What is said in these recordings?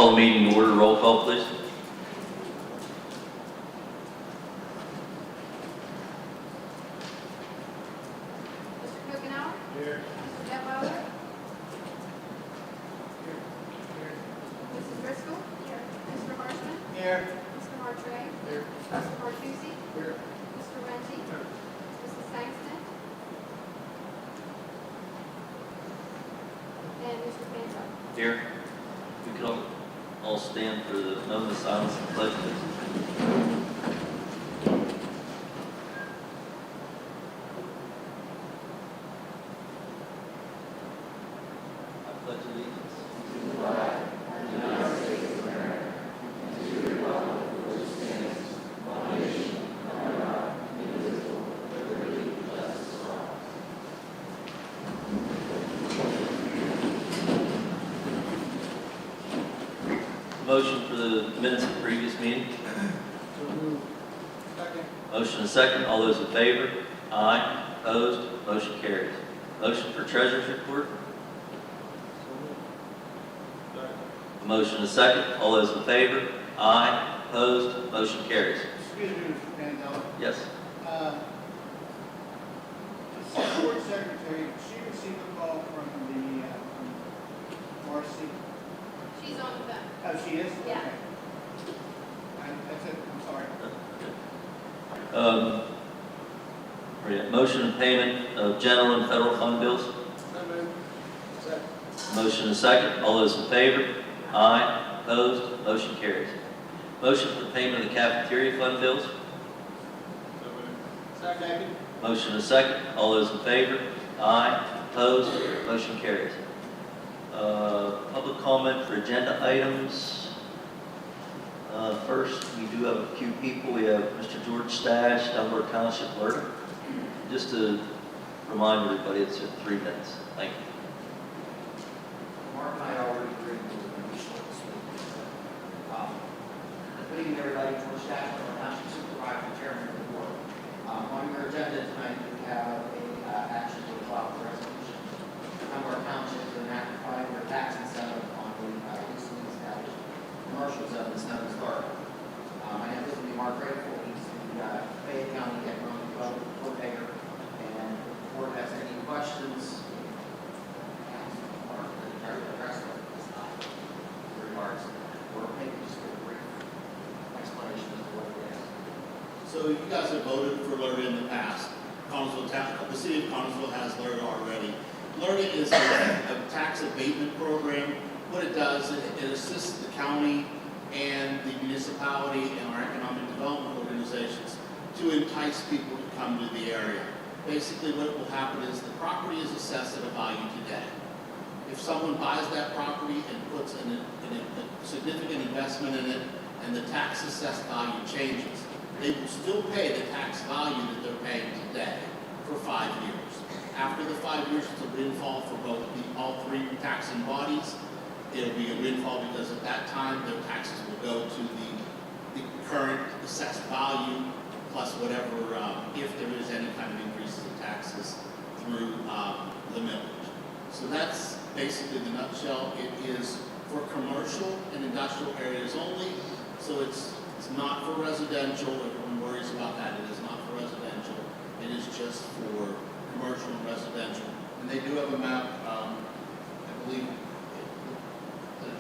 call the meeting to order. Roll call, please. Mr. Kukenauer? Here. Mr. Detweiler? Mrs. Driscoll? Here. Mr. Marshman? Here. Mr. Martray? Here. Mr. Martucci? Here. Mr. Renzi? Here. Mrs. Sangston? And Mr. Panzo? Here. We can all stand for the moment of silence and pledge, please. I pledge allegiance to the flag of the United States of America and to the republic for which it stands, one nation, under God, indivisible, with liberty and justice for all. Motion for the minutes of the previous meeting. Second. Motion and second. All those in favor? Aye. Opposed? Motion carries. Motion for treasurer's report. A motion and second. All those in favor? Aye. Opposed? Motion carries. Excuse me, Mr. Mandela. Yes. The board secretary, did she receive a call from the, from Marcy? She's on the phone. Oh, she is? Yeah. Okay. That's it, I'm sorry. Motion and payment of general and federal fund bills. So moved. Second. Motion and second. All those in favor? Aye. Opposed? Motion carries. Motion for payment of the cafeteria fund bills. So moved. Second. Motion and second. All those in favor? Aye. Opposed? Motion carries. Public comment for agenda items. First, we do have a few people. We have Mr. George Stash, Dunbar Township Clerk. Just to remind everybody, it's at 3 minutes. Thank you. Mark and I already agreed we were going to be short this week. Good evening, everybody. George Stash, our Township Supervisor, Chairman of the Board. On your agenda tonight, we have a action to file for resolution. Dunbar Township to enact a 5-year tax incentive on the recently established commercial zone in Snow Stark. My name is Mark Grateful. He's the Fayette County Economic Development Coordinator. And if the board has any questions, or the attorney address remarks, or maybe just a brief explanation of what it is. So you guys have voted for LRTA in the past. Connellsville Town, the city of Connellsville has LRTA already. LRTA is a tax abatement program. What it does, it assists the county and the municipality and our economic development organizations to entice people to come to the area. Basically, what will happen is the property is assessed at a value today. If someone buys that property and puts in a significant investment in it, and the tax assessed value changes, they will still pay the tax value that they're paying today for 5 years. After the 5 years, it's a windfall for all three taxing bodies. It'll be a windfall because at that time, their taxes will go to the current assessed value plus whatever, if there is any kind of increases in taxes through the millage. So that's basically the nutshell. It is for commercial and industrial areas only. So it's not for residential. Everyone worries about that. It is not for residential. It is just for commercial and residential. And they do have a map, I believe,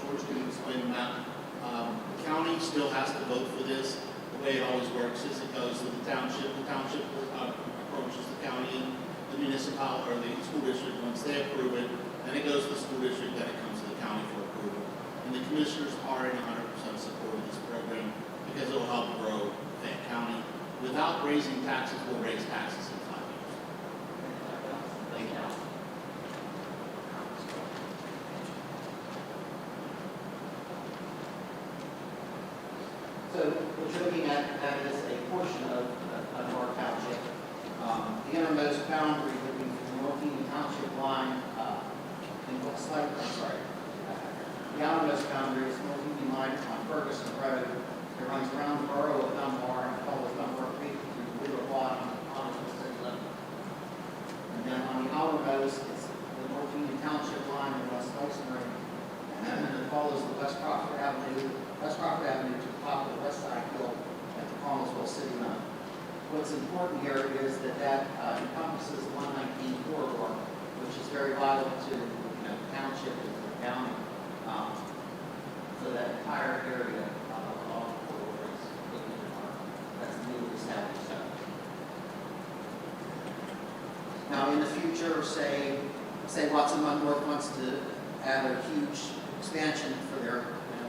George can explain the map. The county still has to vote for this. The way it always works is it goes to the township approaches the county and the municipality or the school district. Once they approve it, then it goes to the school district, then it comes to the county for approval. And the commissioners are in 100% support of this program because it will help grow Fayette County. Without raising taxes, we'll raise taxes in 5 years. Thank you. So what you're looking at is a portion of our township. The innermost boundary would be from the North Union Township line in Westlake, the outermost boundary is North Union line on Ferguson Road. It runs around the borough of Dunbar and follows Dunbar Creek through the River Bottom on the city limit. And then on the outermost is the North Union Township line in West Masonry, and it follows the West Crawford Avenue to the top of the West Side Hill at the Connellsville City limit. What's important here is that encompasses the 119 corridor, which is very vital to the township and to the county. So that entire area along the corridor is within the park. That's the newly established zone. Now, in the future, say Watson Wentworth wants to add a huge expansion for their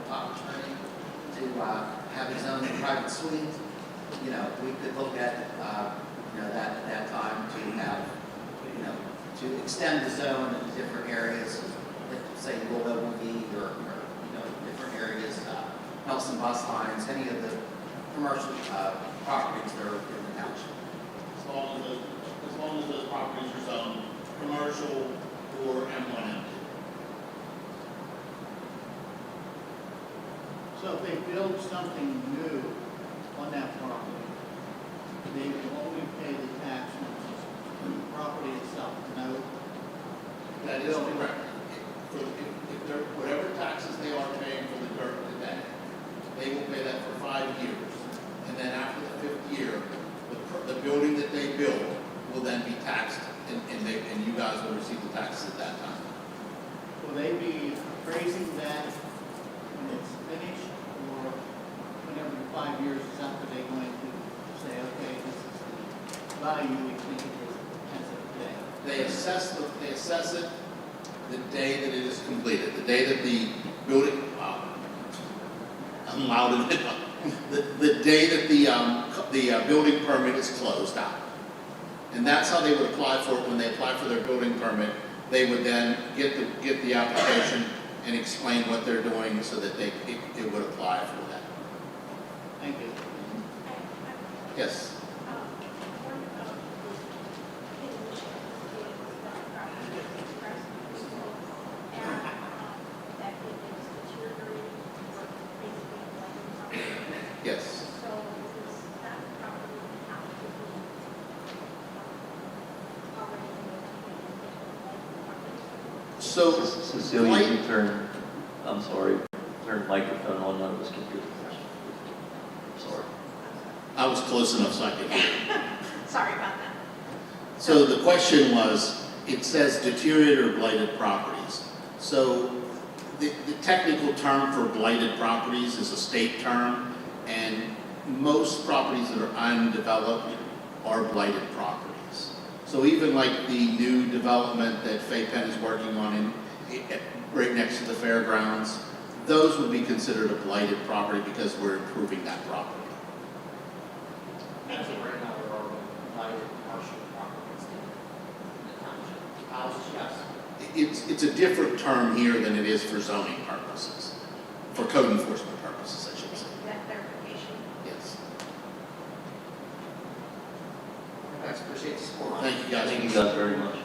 opportunity to have his own private suite. We could look at that time to have to extend the zone into different areas, say Willow Beach or different areas, Nelson bus lines, any of the commercial properties that are in the township. As long as those properties are zoned commercial or M1M2. So if they build something new on that property, they will only pay the tax on the property itself, no? That is correct. If they're, whatever taxes they are paying for the dirt today, they will pay that for 5 years. And then after the 5th year, the building that they build will then be taxed, and you guys will receive the taxes at that time. Will they be appraising that when it's finished, or whenever the 5 years is up, are they going to say, okay, this is the value we think it is as of today? They assess it the day that it is completed, the day that the building, I'm loud in it, the day that the building permit is closed out. And that's how they would apply for it. When they apply for their building permit, they would then get the application and explain what they're doing so that it would apply for that. Thank you. Yes. Yes. So, Cecilia, Mike- you turn, I'm sorry, turn microphone on, none of us can hear the question. Sorry. I was close enough so I could hear. Sorry about that. So the question was, it says deteriorated or blighted properties. So the technical term for blighted properties is a state term, and most properties that are undeveloped are blighted properties. So even like the new development that Fay Penn is working on right next to the fairgrounds, those would be considered a blighted property because we're improving that property. As of right now, there are lighted commercial properties in the township. Houses, yes. It's a different term here than it is for zoning purposes, for code enforcement purposes, I should say. That clarification. Yes. Thanks, appreciate the support. Thank you guys. Thank you guys very much.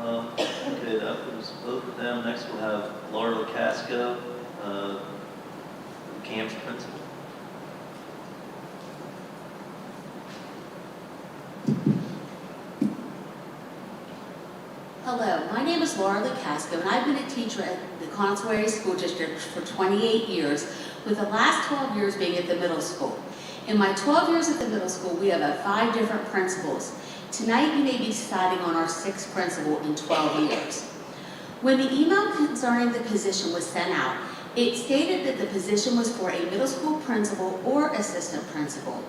Okay, that was both of them. Next we'll have Laura Casco, camp principal. Hello, my name is Laura LaCasco, and I've been a teacher at the Connellsville Area School District for 28 years, with the last 12 years being at the middle school. In my 12 years at the middle school, we have had 5 different principals. Tonight, you may be deciding on our 6th principal in 12 years. When the email concerning the position was sent out, it stated that the position was for a middle school principal or assistant principal.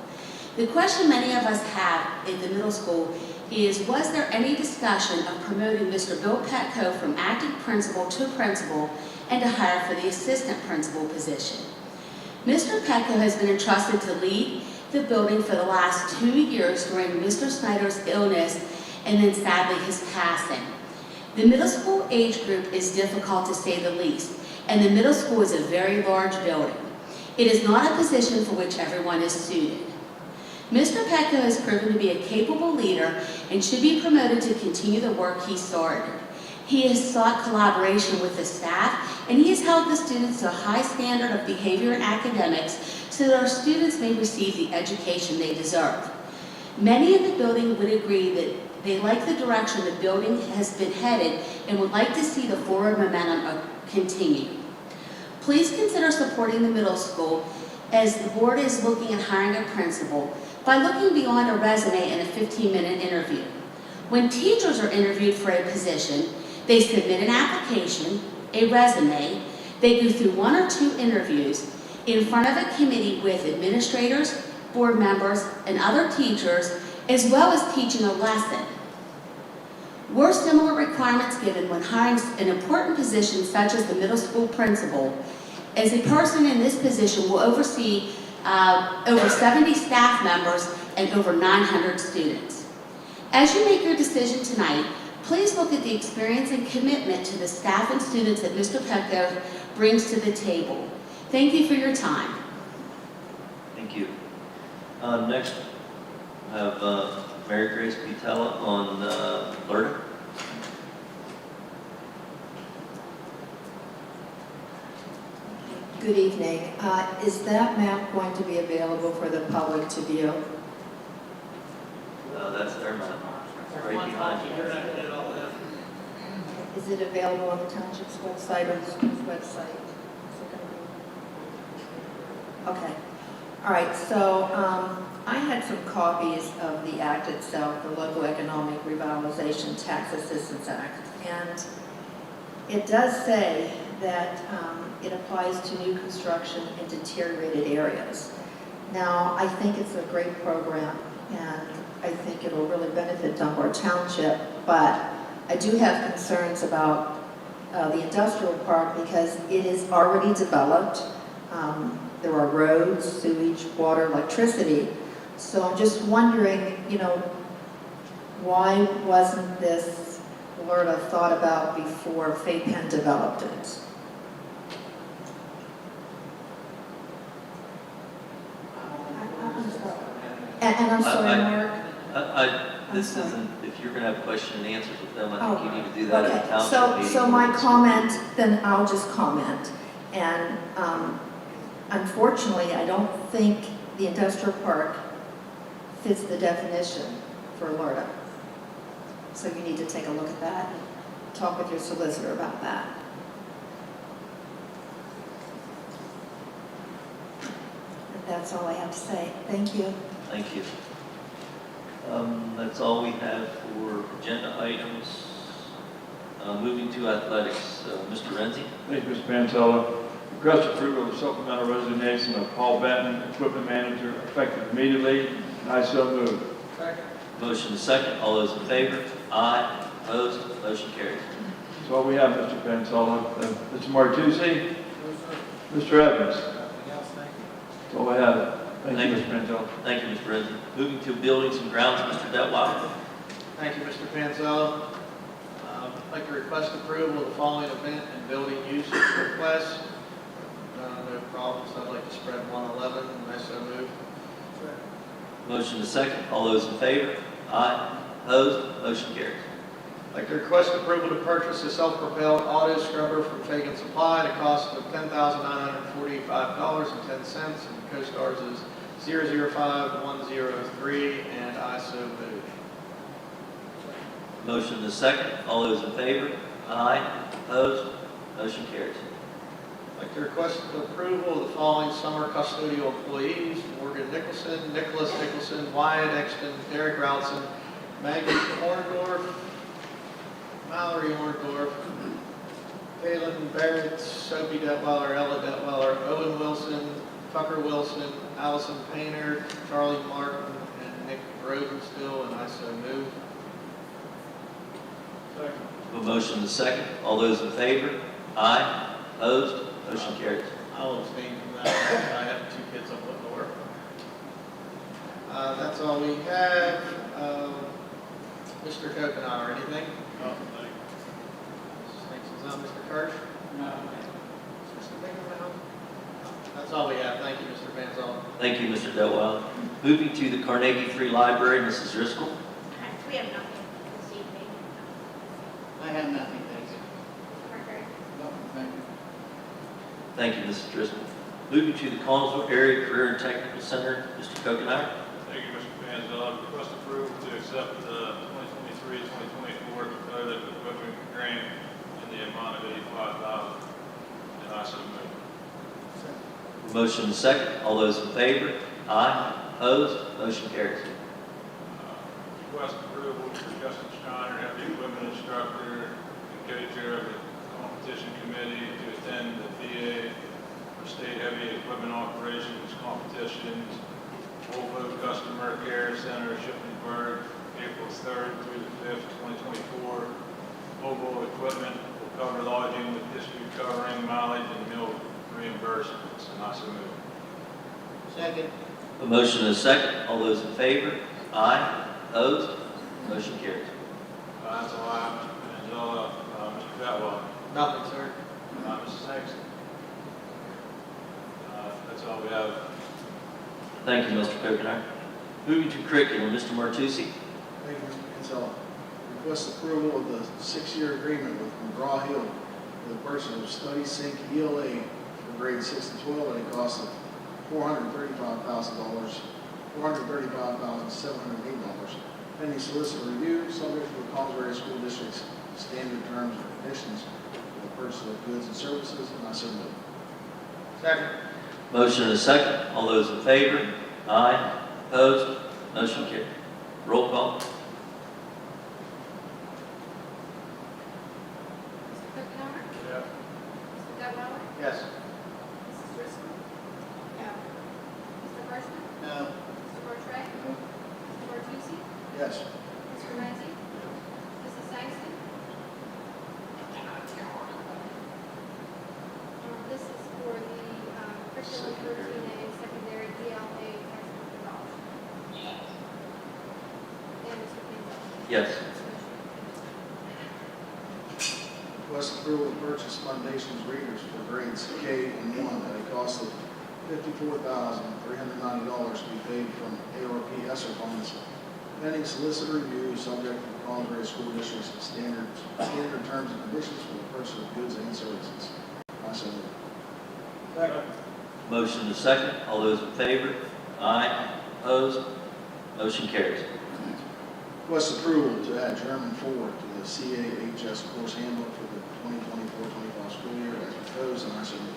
The question many of us have in the middle school is, was there any discussion of promoting Mr. Bill Petco from acting principal to principal and to hire for the assistant principal position? Mr. Petco has been entrusted to lead the building for the last 2 years during Mr. Snyder's illness and then sadly his passing. The middle school age group is difficult to say the least, and the middle school is a very large building. It is not a position for which everyone is suited. Mr. Petco has proven to be a capable leader and should be promoted to continue the work he started. He has sought collaboration with the staff, and he has held the students to a high standard of behavior and academics so that our students may receive the education they deserve. Many in the building would agree that They like the direction the building has been headed and would like to see the forward momentum continue. Please consider supporting the middle school as the board is looking at hiring a principal by looking beyond a resume and a 15-minute interview. When teachers are interviewed for a position, they submit an application, a resume, they go through 1 or 2 interviews in front of a committee with administrators, board members, and other teachers, as well as teaching a lesson. Were similar requirements given when hiring an important position such as the middle school principal, as a person in this position will oversee over 70 staff members and over 900 students. As you make your decision tonight, please look at the experience and commitment to the staff and students that Mr. Petko brings to the table. Thank you for your time. Thank you. Next, I have Mary Grace Pitella on learning. Good evening. Is that map going to be available for the public to view? That's their map. Right behind you. Is it available on the township's website or the school's website? Okay. All right, so I had some copies of the act itself, the Local Economic Revitalization Tax Assistance Act, and it does say that it applies to new construction in deteriorated areas. Now, I think it's a great program, and I think it will really benefit Dunbar Township, but I do have concerns about the industrial park because it is already developed. There are roads, sewage, water, electricity. So I'm just wondering, why wasn't this LRTA thought about before FAPEN developed it? And I'm sorry, Mark. This sorry. isn't, if you're going to have question and answers with them, I Oh, think you need to do that at the Okay, township meeting. so my comment, then I'll just comment. And unfortunately, I don't think the industrial park fits the definition for LRTA. So you need to take a look at that and talk with your solicitor about that. That's all I have to say. Thank you. Thank you. That's all we have for agenda items. Moving to athletics, Mr. Renzi. Thank you, Mr. Pantella. Request approval of supplemental resignation of Paul Benton, equipment manager, effective immediately, and I so move. Motion is second. All those in favor? Aye. Opposed? Motion carries. That's all we have, Mr. Pantella. Mr. Martucci? Mr. Evans? That's all I have. Thank you, Mr. Pantella. Thank you, Mr. Renzi. Moving to buildings and grounds, Mr. Detweiler. Thank you, Mr. Panzella. I'd like to request approval of the following event and building use requests. No problems. I'd like to spread 111, and I so move. Motion is second. All those in favor? Aye. Opposed? Motion carries. I'd like to request approval to purchase a self-propelled auto scrubber from Fagan Supply at a cost of $10,945.10, and CoStar's is 005103, and I so move. Motion is second. All those in favor? Aye. Opposed? Motion carries. I'd like to request approval of the following summer custodial employees: Morgan Nicholson, Nicholas Nicholson, Wyatt Exton, Derek Routson, Maggie Orndorff, Mallory Orndorff, Kaylin Barrett, Sophie Detweiler, Ella Detweiler, Owen Wilson, Tucker Wilson, Allison Painter, Charlie Martin, and Nick Rosenstill, and I so move. A motion is second. All those in favor? Aye. Opposed? Motion carries. I'll abstain from that. I have 2 kids I'm putting to work. That's all we have. Mr. Kokenauer, anything? No, thanks. Is that Mr. Kirsch? No. Mr. Bingham? That's all we have. Thank you, Mr. Panzella. Thank you, Mr. Detweiler. Moving to the Carnegie Free Library, Mrs. Driscoll. We have nothing this evening. I have nothing, thanks. Margaret? No, thank you. Thank you, Mrs. Driscoll. Moving to the Collinsville Area Career and Technical Center, Mr. Kokenauer. Thank you, Mr. Pantella. Request approval to accept the 2024 competitive equipment grant in the amount of $85,000. And I so move. Motion and second. All those in favor? Aye. Opposed? Motion carries. Request approval for Justin Steiner, heavy equipment instructor and co-chair of the competition committee to attend the VA for state heavy equipment operations competitions, Volvo Customer Care Center, Shippensburg, April 3rd through the 5th, 2024. Volvo equipment will cover lodging with district covering mileage and meal reimbursements. And I so move. Second. A motion and a second. All those in favor? Aye. Opposed? Motion carries. That's all I have, Mr. Angela. Mr. Fatwell. Nothing, sir. Mrs. Sexton. That's all we have. Thank you, Mr. Kokenar. Moving to curriculum, Mr. Martucci. Thank you, Mr. Kinsella. Request approval of the 6-year agreement with McGraw-Hill for the purchase of Study Sync ELA for grades 6 to 12 at a cost of $435,708, pending solicitor review, subject to the Collins Area School District's standard terms and conditions for the purchase of goods and services, and I so move. Second. Motion and a second. All those in favor? Aye. Opposed? Motion carries. Roll call. Mr. Kokenar? Yeah. Mr. Detwiler? Yes. Mrs. Driscoll? No. Mr. Hirschman? No. Mr. Bortre? No. Mr. Martucci? Yes. Mr. Renzi? Mrs. Sangster? This is for the curriculum 13A secondary ELA textbook adoption. And Mr. Kinsella? Yes. Request approval to purchase Foundations readers for grades K and 1 at a cost of $54,390 to be paid from ARP ESSER funds, pending solicitor review, subject to the Collins Area School District's standard terms and conditions for the purchase of goods and services. I so move. Second. Motion and a second. All those in favor? Aye. Opposed? Motion carries. Request approval to add German 4 to the CAHS course handbook for the 2024-25 school year as proposed, and I so move.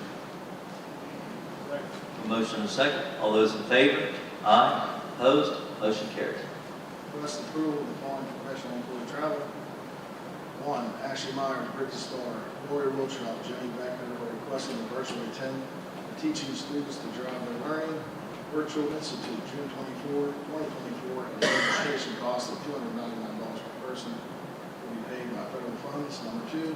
A motion and a second. All those in favor? Aye. Opposed? Motion carries. Request approval of the following professional employee travel. 1, Ashley Myers, Bridget Starr, Lori Wiltrout, Jenny Becker are requesting to virtually attend the Teaching Students to Drive Their Learning Virtual Institute, June 24, 2024, at a registration cost of $299 per person, will be paid by federal funds. Number 2,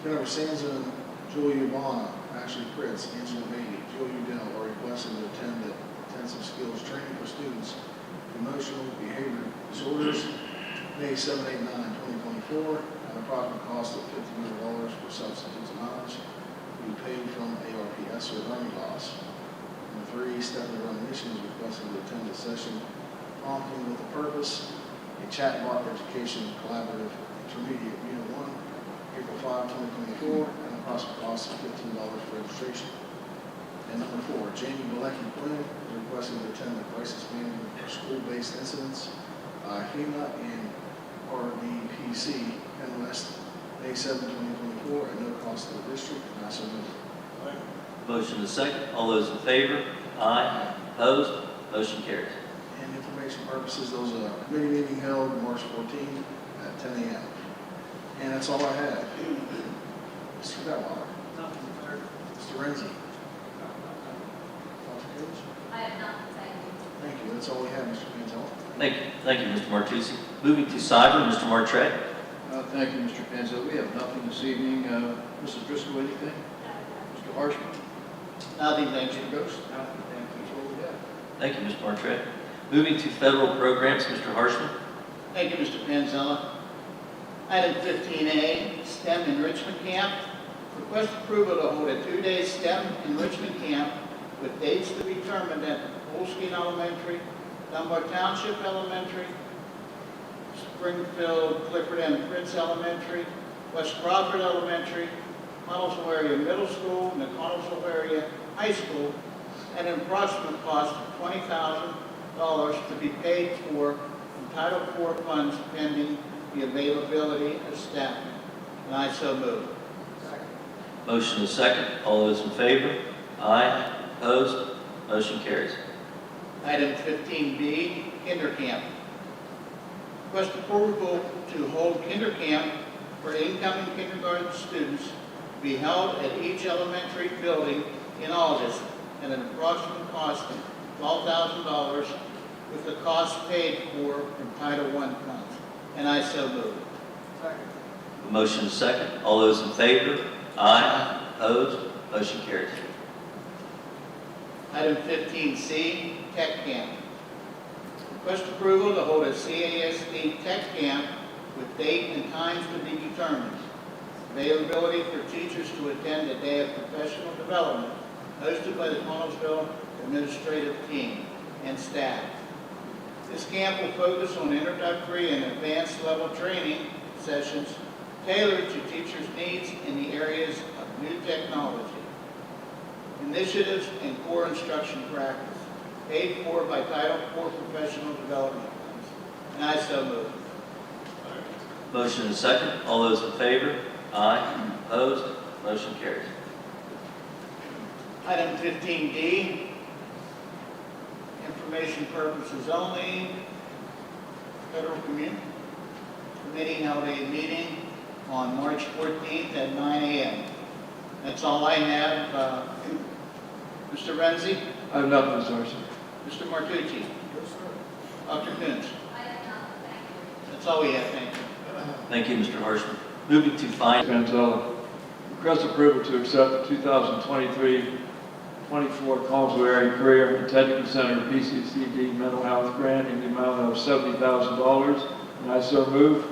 Jennifer Sanza and Julia Urbana, Ashley Fritz, Angela Beatty, Julia Udell are requesting to attend the intensive skills training for students with emotional behavior disorders, May 7, 8, 9, 2024, at an approximate cost of $1,500 for substitutes and honors, will be paid from ARP ESSER learning loss. Number 3, Stephanie Rumination is requesting to attend a session prompting with a purpose, a chatbot education collaborative intermediate unit 1, April 5, 2024, at an approximate cost of $15 for registration. And number 4, Jamie Bilecki Quinn is requesting to attend the crisis management for school-based incidents, HEMA and RDPC, Penn West, May 7, 2024, at no cost to the district, and I so move. Motion and a second. All those in favor? Aye. Opposed? Motion carries. And information purposes, there was a committee meeting held March 14 at 10 a.m. And that's all I have. Mr. Detwiler. Nothing, sir. Mr. Renzi. I have nothing, thank you. Thank you. That's all we have, Mr. Mantel. Thank you. Thank you, Mr. Martucci. Moving to cyber, Mr. Martret. Thank you, Mr. Penzo. We have nothing this evening. Mrs. Driscoll, anything? Mr. Harshman? Nothing, thank you. Mr. Ghost? Nothing, thank you. That's all we have. Thank you, Mr. Martret. Moving to federal programs, Mr. Harshman. Thank you, Mr. Panzella. Item 15A, STEM Enrichment Camp. Request approval to hold a 2-day STEM Enrichment Camp with dates to be determined at Holstein Elementary, Dunbar Township Elementary, Springfield, Clifford M. Prince Elementary, West Crawford Elementary, Connellsville Area Middle School, and the Connellsville Area High School, at an approximate cost of $20,000 to be paid for from Title IV funds pending the availability of staffing. And I so move. Motion is second. All those in favor? Aye. Opposed? Motion carries. Item 15B, Kinder Camp. Request approval to hold Kinder Camp for incoming kindergarten students to be held at each elementary building in August at an approximate cost of $12,000 with the cost paid for from Title I funds. And I so move. Motion is second. All those in favor? Aye. Opposed? Motion carries. Item 15C, Tech Camp. Request approval to hold a CASD Tech Camp with date and times to be determined. Availability for teachers to attend a day of professional development hosted by the Connellsville administrative team and staff. This camp will focus on introductory and advanced level training sessions tailored to teachers' needs in the areas of new technology, initiatives, and core instruction practice, paid for by Title IV professional development funds. And I so move. Motion is second. All those in favor? Aye. Opposed? Motion carries. Item 15D, information purposes only. Federal Committee held a meeting on March 14th at 9 a.m. That's all I have. Mr. Renzi, I have nothing, Mr. Harrison. Mr. Martucci, Dr. Coons. I have none, thank you. That's all we have, thank you. Thank you, Mr. Harshman. Moving to finance. Panzella. Request approval to accept the 2023-24 Collinsville Area Career and Technical Center PCCD Mental Health Grant in the amount of $70,000. And I so move.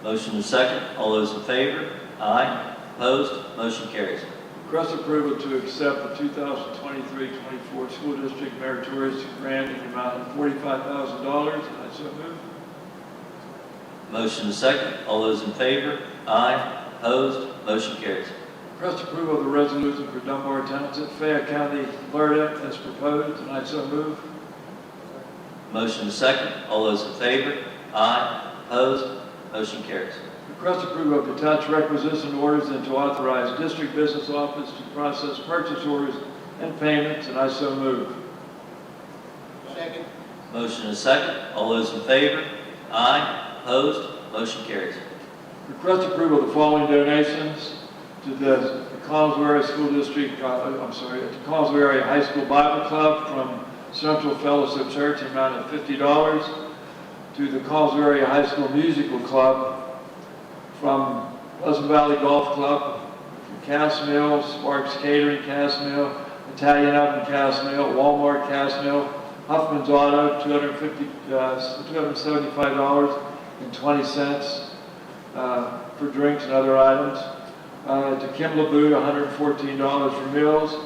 Motion is second. All those in favor? Aye. Opposed? Motion carries. Request approval to accept the 2023-24 School District Meritorious Grant in the amount of $45,000. And I so move. Motion is second. All those in favor? Aye. Opposed? Motion carries. Request approval of the resolution for Dunbar Township, Fayette County, Florida, as proposed. And I so move. Motion is second. All those in favor? Aye. Opposed? Motion carries. Request approval of detached requisition orders and to authorize district business office to process purchase orders and payments, and I so move. Second. Motion is second. All those in favor? Aye. Opposed? Motion carries. Request approval of the following donations to the Collinsville Area School District, to Collinsville Area High School Bible Club from Central Fellowship Church, in the amount of $50, to the Collinsville Area High School Musical Club from Pleasant Valley Golf Club, from Cass Mill, Sparks Catering Cass Mill, Italian Oven Cass Mill, Walmart Cass Mill, Huffman's Auto, $275.20 for drinks and other items. To Kimball Boot, $114 for meals.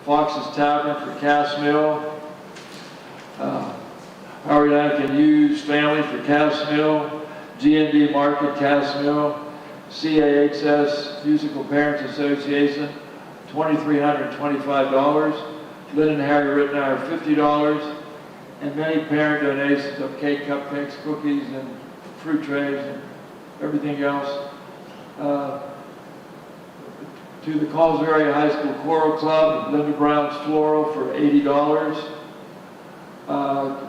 Fox's Tavern for Cass Mill. Howard Anakin Hughes Family for Cass Mill. G&D Market Cass Mill. CAHS Musical Parents Association, $2,325. Lynn and Harry Rittenauer, $50. And many parent donations of cake, cupcakes, cookies, and fruit trays, and everything else. To the Collinsville Area High School Choral Club, Linda Brown's Floral for $80.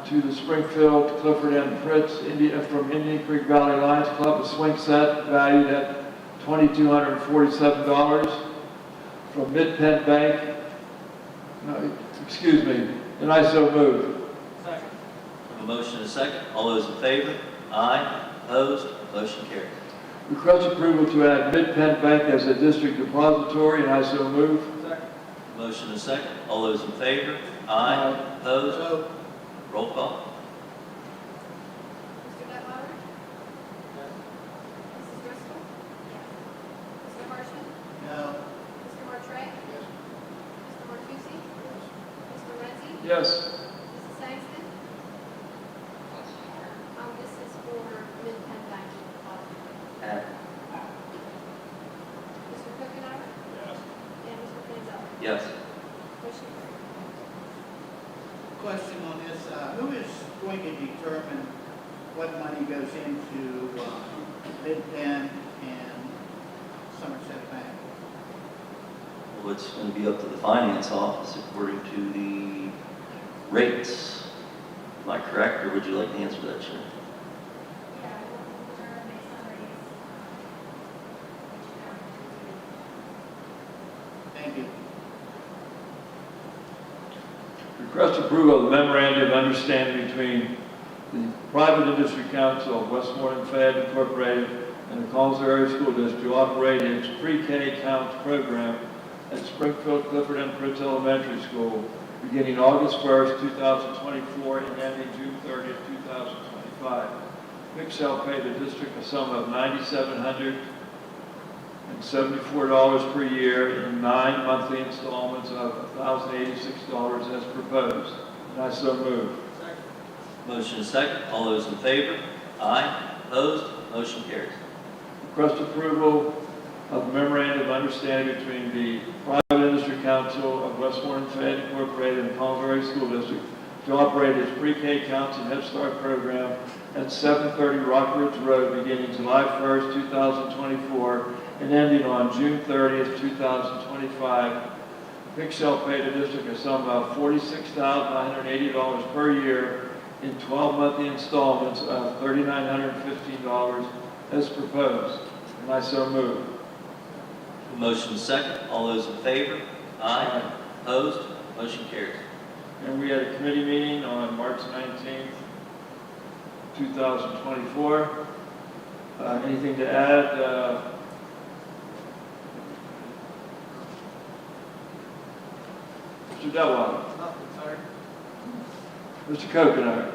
To the Springfield Clifford and Fritz from Indian Creek Valley Lions Club, a swing set valued at $2,247. From Mid-Penn Bank, and I so move. Second. A motion is second. All those in favor? Aye. Opposed? Motion carries. Request approval to add Mid-Penn Bank as a district depository, and I so move. Second. Motion is second. All those in favor? Aye. Opposed? So. Roll call. Mr. Detwiler? Mrs. Driscoll? Mr. Harshman? No. Mr. Martray? Mr. Martucci? Mr. Renzi? Yes. Mrs. Sangston? This is for Mid-Penn Bank. Mr. Cookenauer? Yes. And Mr. Panzella? Yes. Motion carries. Question on this, who is going to determine what money goes into Mid-Penn and Somerset Bank. Well, it's going to be up to the finance office according to the rates. Am I correct, or would you like to answer that, Sharon? Yeah, we're based on rates. Thank you. Request approval of the memorandum of understanding between the Private Industry Council of Westmoreland Fayette Incorporated and the Collinsville Area School District to operate its pre-K count program at Springfield Clifford M. Pritz Elementary School beginning August 1st, 2024 and ending June 30th, 2025. WIC shall pay the district a sum of $9,774 per year in 9 monthly installments of $1,086 as proposed. And I so move. Motion is second. All those in favor? Aye. Opposed? Motion carries. Request approval of memorandum of understanding between the Private Industry Council of Westmoreland Fayette Incorporated and Collinsville Area School District to operate its pre-K counts and Head Start program at 730 Rock Ridge Road beginning July 1st, 2024 and ending on June 30th, 2025. WIC shall pay the district a sum of $46,980 per year in 12 monthly installments of $3,915 as proposed. And I so move. Motion is second. All those in favor? Aye. Opposed? Motion carries. And we had a committee meeting on March 19th, 2024. Anything to add? Mr. Delwater. Nothing, sir. Mr. Coconut.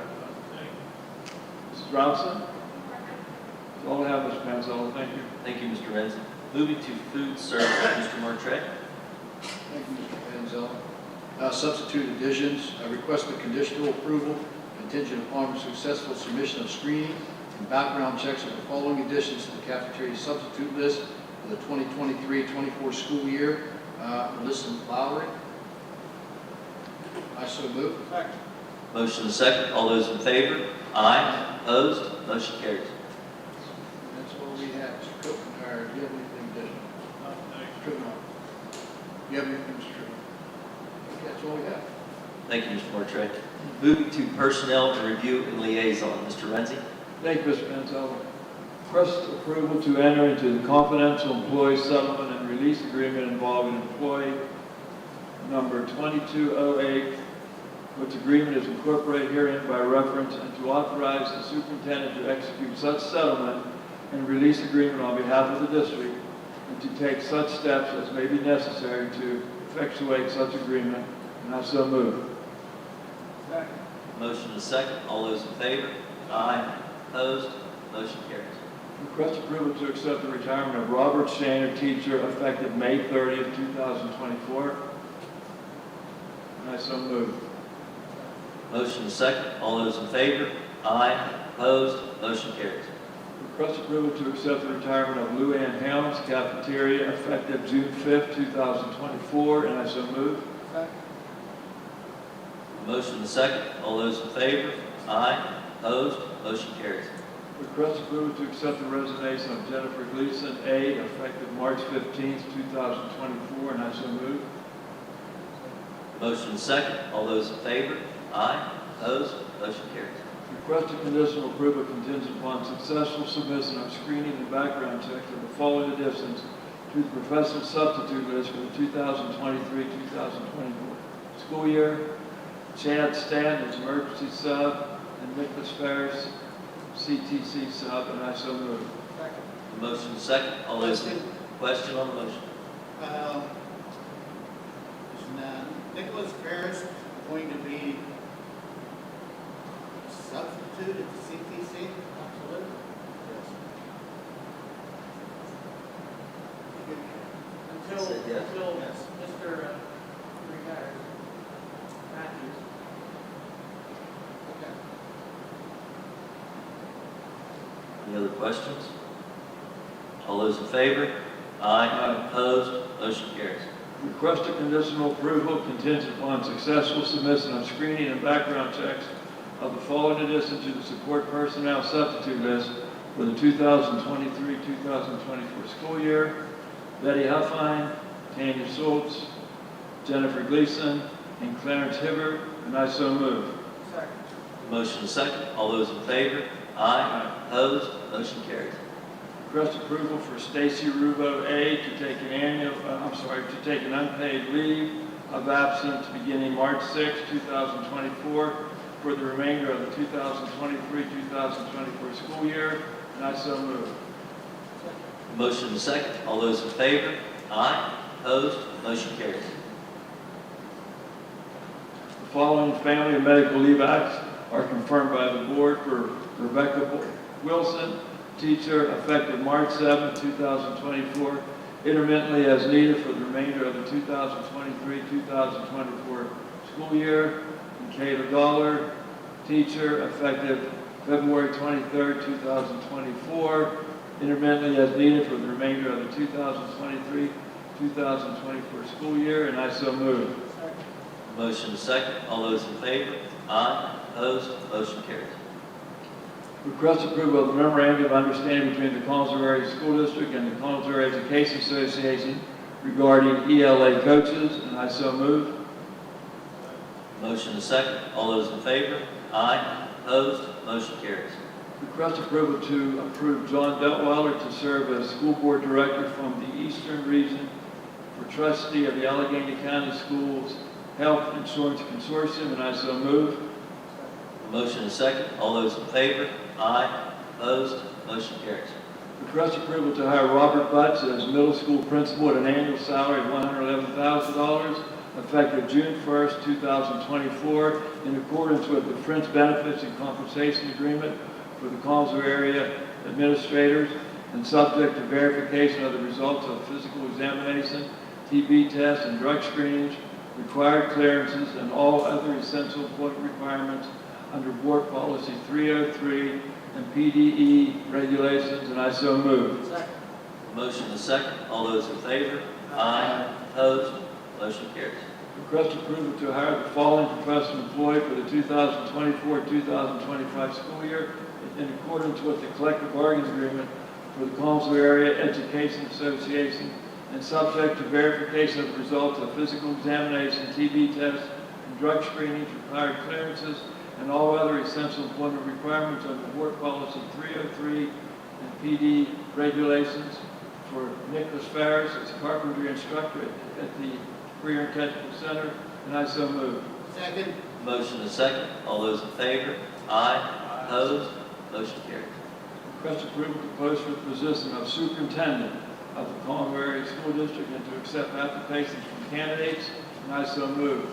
Mrs. Robinson. That's all I have, Mr. Panzella. Thank you. Thank you, Mr. Renzi. Moving to food service, Mr. Martret. Thank you, Mr. Panzella. Substitute additions, I request a conditional approval contingent upon successful submission of screening and background checks of the following additions to the cafeteria substitute list for the 2023-24 school year. Melissa Lowry. I so move. Second. Motion is second. All those in favor? Aye. Opposed? Motion carries. That's all we have. Mr. Copenhaver, do you have anything additional? Mr. Copenhaver. Do you have anything, Mr. Copenhaver? That's all we have. Thank you, Mr. Martret. Moving to personnel and review and liaison, Mr. Renzi. Thank you, Mr. Panzella. Request approval to enter into the confidential employee settlement and release agreement involving employee number 2208, which agreement is incorporated herein by reference, and to authorize the superintendent to execute such settlement and release agreement on behalf of the district, and to take such steps as may be necessary to effectuate such agreement. And I so move. Second. Motion is second. All those in favor? Aye. Opposed? Motion carries. Request approval to accept the retirement of Robert Shaner, teacher, effective May 30th, 2024. And I so move. Motion is second. All those in favor? Aye. Opposed? Motion carries. Request approval to accept the retirement of Lou Ann Helms, cafeteria, effective June 5th, 2024. And I so move. Second. Motion is second. All those in favor? Aye. Opposed? Motion carries. Request approval to accept the resignation of Jennifer Gleason, aide, effective March 15th, 2024, and I so move. Motion is second. All those in favor? Aye. Opposed? Motion carries. Request a conditional approval contingent upon successful submission of screening and background checks of the following additions to the professional substitute list for the 2023-2024 school year: Chad Stanton as emergency sub, and Nicholas Ferris, CTC sub, and I so move. Second. Motion is second. All those in question on the motion? Is Nicholas Ferris going to be substitute at the CTC? Absolutely. Until, Said yes. until Mr. retires. Matthews. Okay. Any other questions? All those in favor? Aye. Opposed? Motion carries. Request a conditional approval contingent upon successful submission of screening and background checks of the following addition to the support personnel substitute list for the 2023-2024 school year: Betty Huffine, Tanya Schultz, Jennifer Gleason, and Clarence Hibbert, and I so move. Motion is second. All those in favor? Aye. Opposed? Motion carries. Request approval for Stacy Rubo A. to take an unpaid leave of absence beginning March 6, 2024 for the remainder of the 2023-2024 school year, and I so move. Motion is second. All those in favor? Aye. Opposed? Motion carries. The following family and medical leave acts are confirmed by the board for Rebecca Wilson, teacher, effective March 7, 2024, intermittently as needed for the remainder of the 2023-2024 school year. And Kayla Dollar, teacher, effective February 23, 2024, intermittently as needed for the remainder of the 2023-2024 school year, and I so move. Motion is second. All those in favor? Aye. Opposed? Motion carries. Request approval of the memorandum of understanding between the Collinsville Area School District and the Collinsville Area Education Association regarding ELA coaches, and I so move. Motion is second. All those in favor? Aye. Opposed? Motion carries. Request approval to approve John Detweiler to serve as school board director from the Eastern Region for trustee of the Allegheny County Schools Health Insurance Consortium, and I so move. Motion is second. All those in favor? Aye. Opposed? Motion carries. Request approval to hire Robert Butts as middle school principal at an annual salary of $111,000, effective June 1st, 2024, in accordance with the Fringe Benefits and Compensation Agreement for the Collinsville area administrators, and subject to verification of the results of physical examination, TB tests, and drug screenings, required clearances, and all other essential employment requirements under Board Policy 303 and PDE regulations, and I so move. Motion is second. All those in favor? Aye. Opposed? Motion carries. Request approval to hire the following professional employee for the 2024-2025 school year in accordance with the collective bargaining agreement for the Collinsville Area Education Association, and subject to verification of the results of physical examination, TB tests, and drug screenings, required clearances, and all other essential employment requirements under Board Policy 303 and PD regulations for Nicholas Farris as carpentry instructor at the Career and Technical Center, and I so move. Second. Motion is second. All those in favor? Aye. Opposed? Motion carries. Request approval to post for the position of superintendent of the Collinsville Area School District and to accept applications from candidates, and I so move.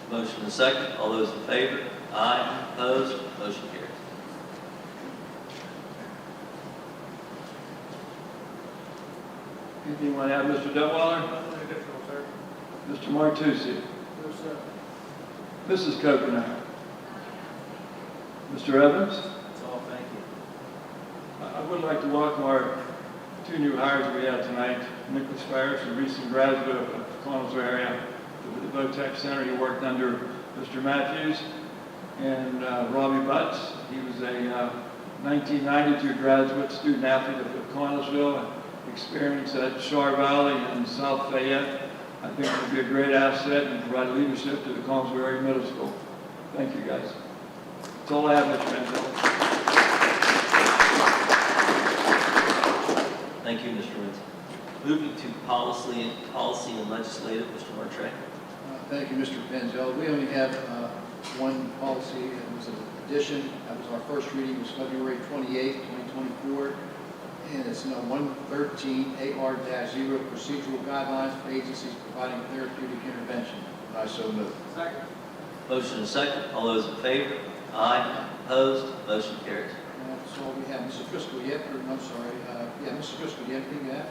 Motion is second. All those in favor? Aye. Opposed? Motion carries. Anything you want to add, Mr. Detweiler? Mr. Martucci? Mrs. Coconut? Mr. Evans? That's all. Thank you. I would like to welcome our two new hires we had tonight. Nicholas Farris, a recent graduate of the Collinsville area, the Votech Center. He worked under Mr. Matthews. And Robbie Butts, he was a 1992 graduate student athlete of Collinsville, experience at Char Valley and South Fayette. I think it would be a great asset and provide leadership to the Collinsville Area Middle School. Thank you, guys. That's all I have, Mr. Manziel. Thank you, Mr. Wentz. Moving to policy and legislative, Mr. Martray. Thank you, Mr. Panzel. We only have one policy. It was an addition. That was our first reading. It was February 28, 2024. And it's no 113 AR-0 procedural guidelines for agencies providing therapeutic intervention. And I so move. Second. Motion is second. All those in favor? Aye. Opposed? Motion carries. That's all we have. Mr. Driscoll, I'm sorry. Mr. Driscoll, do you have anything to add?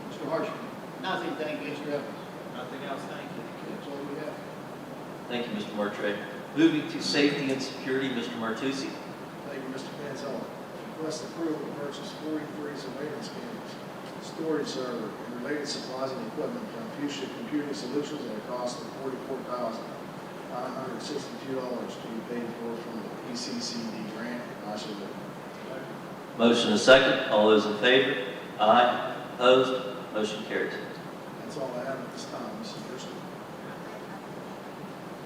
Mr. Harshman? Nothing, thank you. Mr. Evans? Nothing else, thank you. Okay, that's all we have. Thank you, Mr. Martray. Moving to safety and security, Mr. Martucci. Thank you, Mr. Panzella. Request approval to purchase 43 surveillance cameras, storage server, and related supplies and equipment from Fuchsia Computing Solutions at a cost of $44,000. $962 to be paid for from the PCCD grant. I so move. Motion is second. All those in favor? Aye. Opposed? Motion carries. That's all I have at this time, Mrs. Driscoll.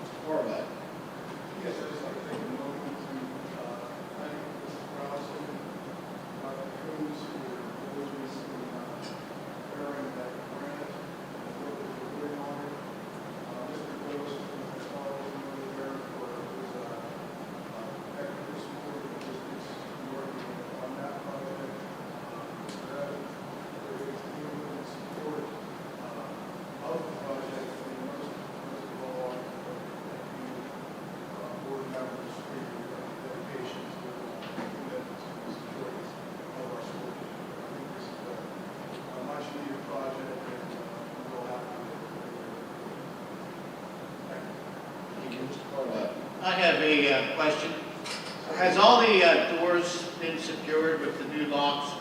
Mr. Horvath. Yes, I'd just like to take a moment to thank Mrs. Browson, Dr. Cruz, for diligence in preparing that grant, the work that we're doing on it. Mr. Gross, as far as we were there for his technical support of logistics, working on that project. That there is continuing support of the project, and most of all, thank you, board members, for your dedication to commitment to the security of our school district. I think this is a much needed project, and we'll have to do it. Thank you. Thank you, Mr. Horvath. I have a question. Has all the doors been secured with the new locks?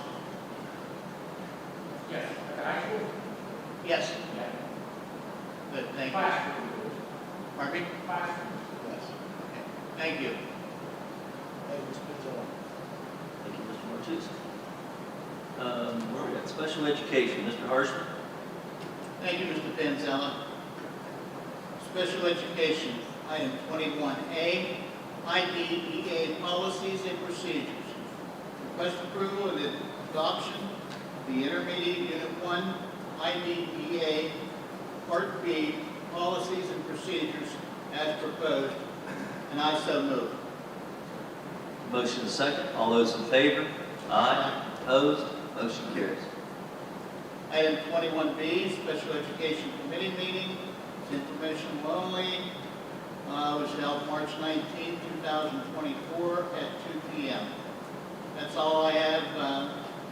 Yes, actually, Yes. Good, thank you. Pardon me? Yes. Okay, thank you. Thank you, Mr. Pinzella. Thank you, Mr. Martucci. Where are we at? Special education, Mr. Harshman. Thank you, Mr. Panzella. Special education, item 21A, IDEA policies and procedures. Request approval of the adoption of the intermediate unit 1 IDEA Part B policies and procedures as proposed, and I so move. Motion is second. All those in favor? Aye. Opposed? Motion carries. Item 21B, Special Education Committee meeting, informational only, was held March 19, 2024 at 2 p.m. That's all I have,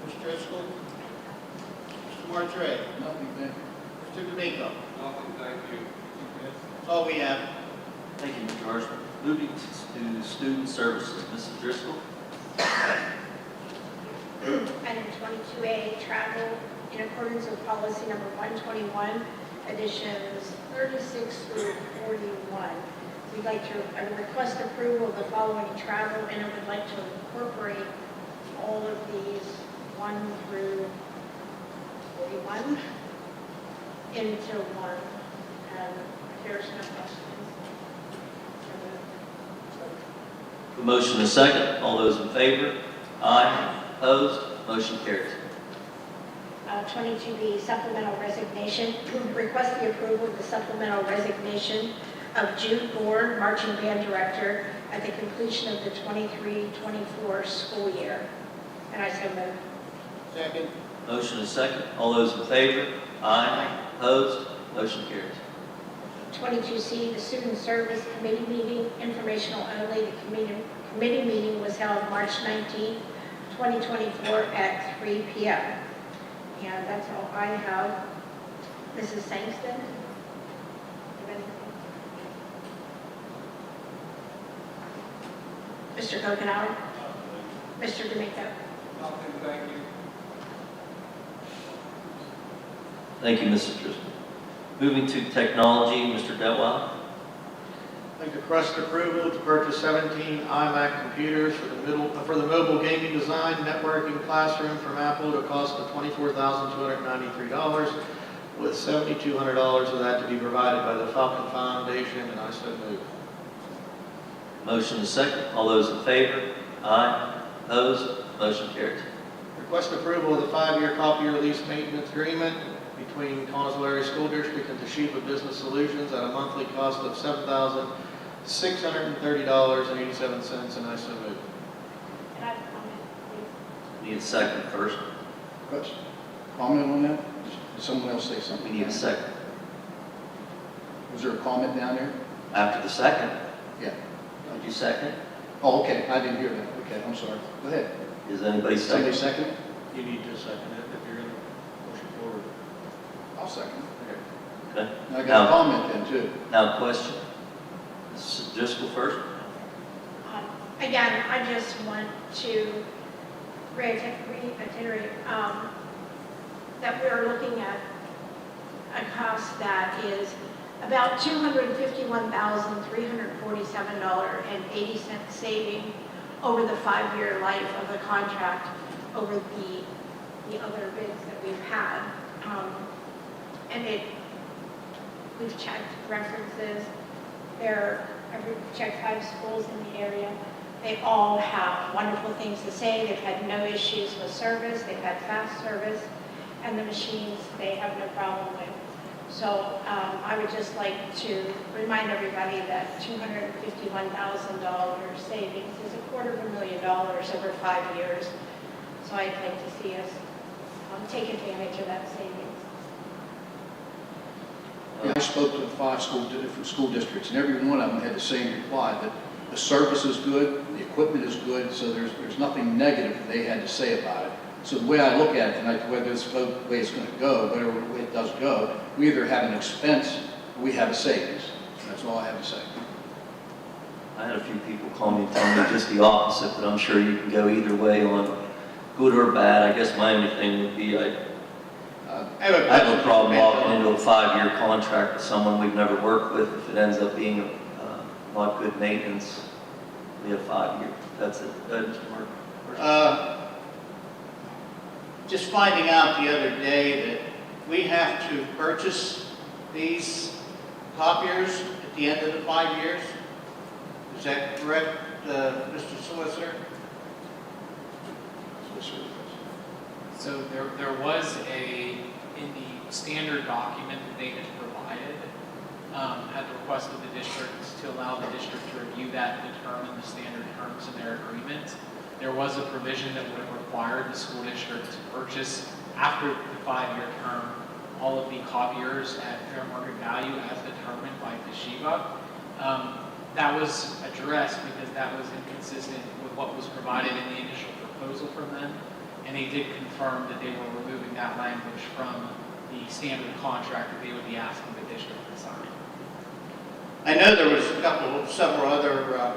Mr. Driscoll. Mr. Martre. Nothing, thank you. Mr. D'Amico. Nothing, thank you. That's all we have. Thank you, Mr. Harshman. Moving to student services, Mrs. Driscoll. Item 22A, travel in accordance with policy number 121, additions 36 through 41. We'd like to request approval of the following travel, and I would like to incorporate all of these 1 through 41 into one. And if there's no questions. The motion is second. All those in favor? Aye. Opposed? Motion carries. 22B, supplemental resignation. Request the approval of the supplemental resignation of Jude Bourne, marching band director, at the completion of the 23-24 school year. And I so move. Second. Motion is second. All those in favor? Aye. Opposed? Motion carries. 22C, the student service committee meeting, informational only. The committee meeting was held March 19, 2024 at 3 p.m. And that's all I have. Mrs. Sangston? Mr. Kokenauer? Mr. D'Amico? Nothing, thank you. Thank you, Mrs. Driscoll. Moving to technology, Mr. Detwiler. I'd like to request approval to purchase 17 iMac computers for the mobile gaming design networking classroom from Apple at a cost of $24,293, with $7,200 of that to be provided by the Falcon Foundation, and I so move. Motion is second. All those in favor? Aye. Opposed? Motion carries. Request approval of the 5-year copier lease maintenance agreement between Connellsville Area School District and Toshiba Business Solutions at a monthly cost of $7,630.87, and I so move. And I have a comment, please. Need a second first. Question? Comment on that? Did someone else say We something? need a second. Was there a comment down there? After the second, Yeah. did you second? Oh, okay, I didn't hear that. Okay, I'm sorry. Go ahead. Is anybody Somebody second? second? You need to second it if you're going to push it forward. I'll second. Okay. I got Now- a comment then, too. Now, question. Mrs. Driscoll first. Again, I just want to reiterate that we're looking at a cost that is about $251,347.80 saving over the 5-year life of the contract over the other bids that we've had. And we've checked references. We've checked 5 schools in the area. They all have wonderful things to say. They've had no issues with service. They've had fast service. And the machines, they have no problem with. So I would just like to remind everybody that $251,000 savings is $250,000 over 5 years. So I'd like to see us take advantage of that savings. Yeah, I spoke to 5 different school districts, and every one of them had the same reply, that the service is good, the equipment is good, so there's nothing negative they had to say about it. So the way I look at it tonight, whether it's the way it's going to go, whatever way it does go, we either have an expense or we have a savings. That's all I have to say. I had a few people call me telling me just the opposite, but I'm sure you can go either way on good or bad. I guess my only thing would be I have a problem walking into a 5-year contract with someone we've never worked with. If it ends up being not good maintenance, we have 5 years. That's it. Just finding out the other day that we have to purchase these copiers at the end of the 5 years. Is that correct, Mr. Solicitor? So there was in the standard document that they had provided, at the request of the district to allow the district to review that and determine the standard terms in their agreement. There was a provision that would have required the school district to purchase, after the 5-year term, all of the copiers at fair market value as determined by Toshiba. That was addressed because that was inconsistent with what was provided in the initial proposal from them. And they did confirm that they were removing that language from the standard contract that they would be asking the district to sign. I know there was several other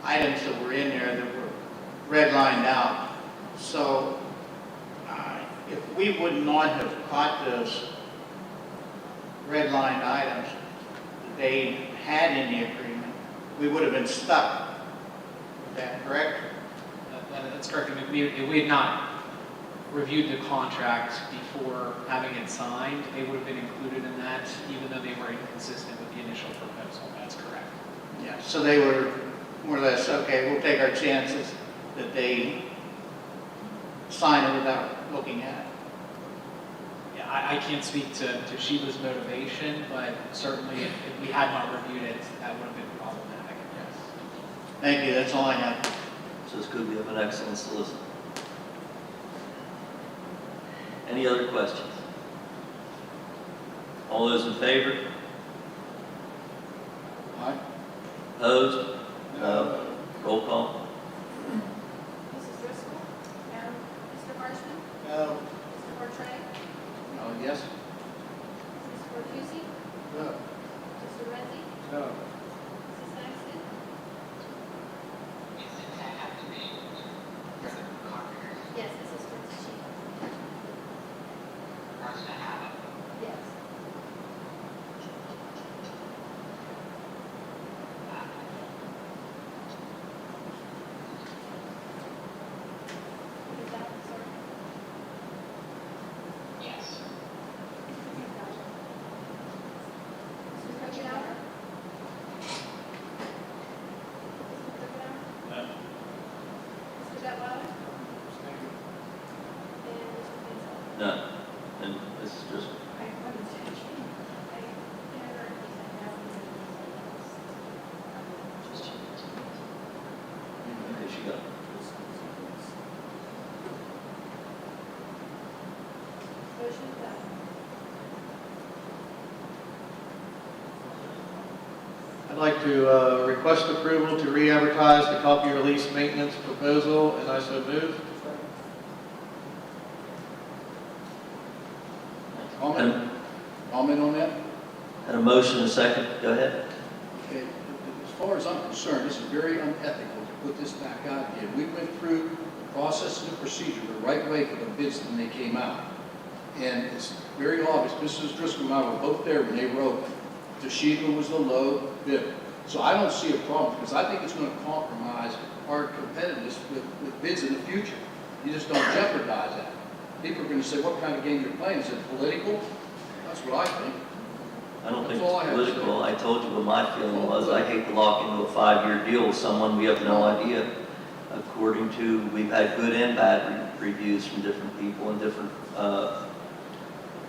items that were in there that were redlined out. So if we would not have caught those redlined items that they had in the agreement, we would have been stuck. Is that correct? That's correct. We had not reviewed the contract before having it signed. They would have been included in that, even though they were inconsistent with the initial proposal. That's correct. Yeah, so they were more or less, okay, we'll take our chances that they sign it without looking at it. Yeah, I can't speak to Toshiba's motivation, but certainly if we had not reviewed it, that would have been problematic, yes. Thank you, that's all I have. So it's good we have an excellent solicitor. Any other questions? All those in favor? Aye. Opposed? No. Roll call. Mrs. Driscoll? No. Mr. Marshman? No. Mr. Portray? Yes? Mrs. Cortese? No. Mr. Renzi? No. Mrs. Saxton? Yes, Mrs. Cortese. Yes. Is that, sir? Yes. Mrs. Reginauer? Mrs. Reginauer? No. Mr. Detwiler? And Mr. Mansell? No. And this is just, okay, she got it. Motion done. I'd like to request approval to re-advertise the copy release maintenance proposal, and I so move. Comment on that? Had a motion, a second, go ahead. Okay, as far as I'm concerned, this is very unethical to put this back out again. We went through the process and the procedure the right way for the bids when they came out. And it's very obvious, Mrs. Driscoll and I were both there when they were open. Toshiba was the low bidder. So I don't see a problem, because I think it's going to compromise our competitiveness with bids in the future. You just don't jeopardize that. People are going to say, what kind of game you're playing? Is it political? That's what I think. I don't think That's all I it's have to say. political. I told you what my feeling was. I hate to lock into a 5-year deal with someone we have no idea. According to, we've had good and bad reviews from different people and different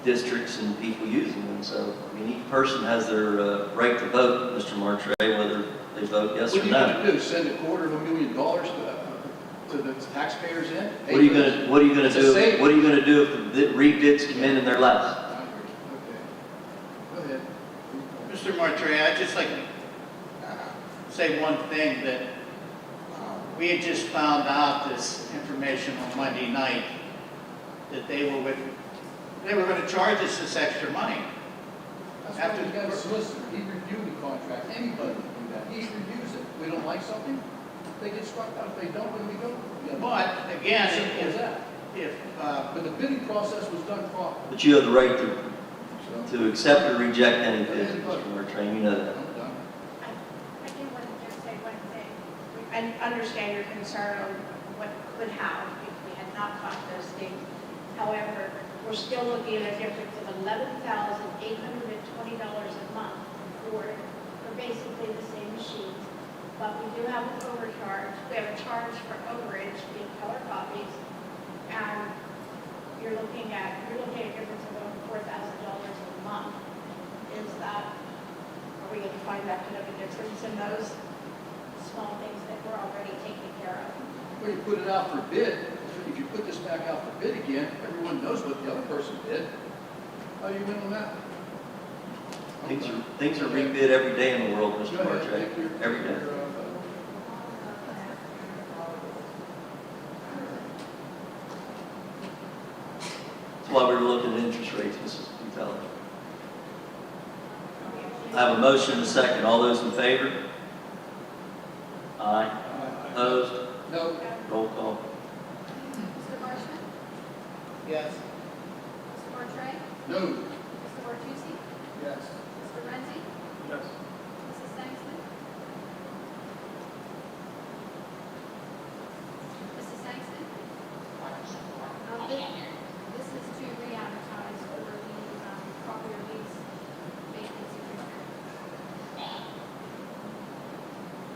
districts and people using them. So, I mean, each person has their right to vote, Mr. Martre, whether they vote yes What or are you no. going to do? Send $250,000 to the taxpayers in? What are you going to do? What are you going to do if the rebids come in and they're less? Okay. Go ahead. Mr. Martre, I'd just like to say one thing, that we had just found out this information on Monday night, that they were going to charge us this extra money. That's why we got a solicitor. He reviewed the contract. Anybody can do that. He reviews it. We don't like something, they get struck out. If they don't, then we go. But again, Simple as that. if But the bidding process was done properly. But you have the right So, to accept or reject any bid, Mr. Martre, you know that. I'm done. I do want to just say one thing. I understand your concern on what could have if we had not caught those things. However, we're still looking at a difference of $11,820 a month for basically the same machines. But we do have an overcharge. We have a charge for overage in color copies. And you're looking at a difference of over $4,000 a month. Is that, are we going to find that kind of a difference in those small things that we're already taking care of? Well, you put it out for bid. If you put this back out for bid again, everyone knows what the other person did. How do you win on that? Things are rebid every day in the world, Mr. Go ahead, Martre, take your- every day. your, That's why we were looking at interest rates, Mrs. Butler. I have a motion and a second. All those in favor? Aye. Opposed? No. Roll call. Mr. Marshman? yes, Mr. Martre? No. Mr. Martucci? Yes. Mr. Renzi? Yes. Mrs. Sangster? Mrs. Sangster? This is to re-advertise for the property lease vacancy.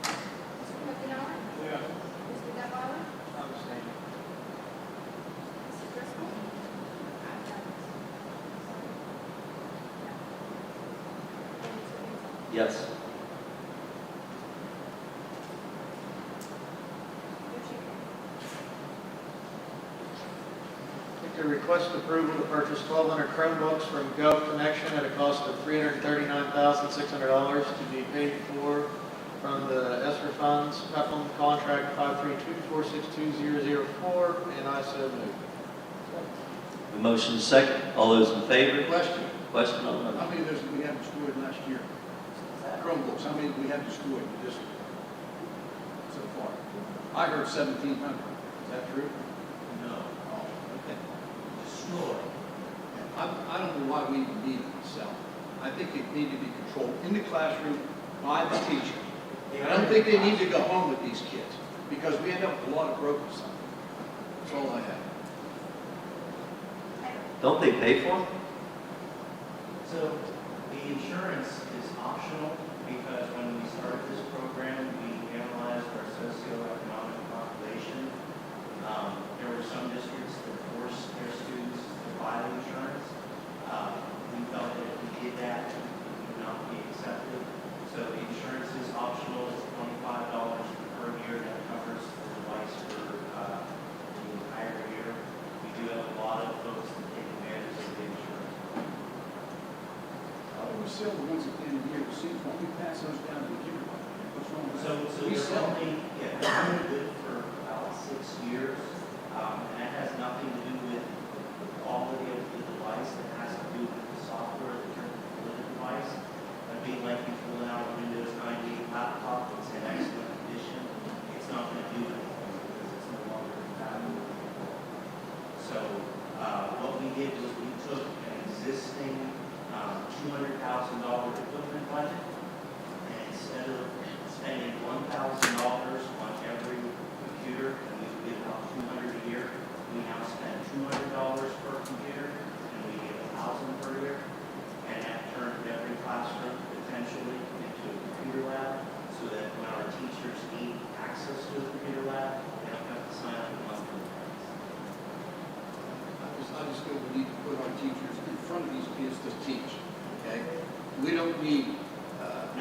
Mr. Hopenhour? Yes. Mr. Detwiler? Mrs. Driscoll? Yes. To request approval to purchase 1,200 Chromebooks from GovConnection at a cost of $339,600 to be paid for from the ESSER funds, Peplum contract 532462004, and I so move. Uh, The motion is second. All those in favor? Question. Question on the How motion. many we have destroyed last year? Chromebooks, how many did we have destroyed in the district so far? I heard 1,700. Is that true? No. Oh, okay. Destroy. I don't know why we even need them myself. I think they need to be controlled in the classroom by the teacher. I don't think they need to go home with these kids, because we end up with a lot of broken stuff. That's all I have. Don't they pay for them? So the insurance is optional because when we started this program, we analyzed our socioeconomic population. There were some districts that forced their students to buy the insurance. We felt that if we did that, it would not be accepted. So the insurance is optional. It's $25 per year that covers the device for the entire year. We do have a lot of folks that take advantage of the insurance. We sell the ones at the end of the year, receipts, why don't we pass those down to the kindergarten? What's wrong with that? So We they're sell them. only, yeah, they're only good for about 6 years. And that has nothing to do with the quality of the device. It has to do with the software that you're pulling the device. That'd be like you pulling out a Windows 98 laptop that's in excellent condition. It's not going to do anything because it's no longer compatible. So what we did was we took equipment budget. And instead of spending $1,000 on every computer, and we give about $200 a year, we now spend $200 per computer, and we give $1,000 per year. And that turned every classroom potentially into a computer lab, so that when our teachers need access to a computer lab, they don't have to sign up a monthly price. I just feel we need to put our teachers in front of these kids to teach, okay? We don't need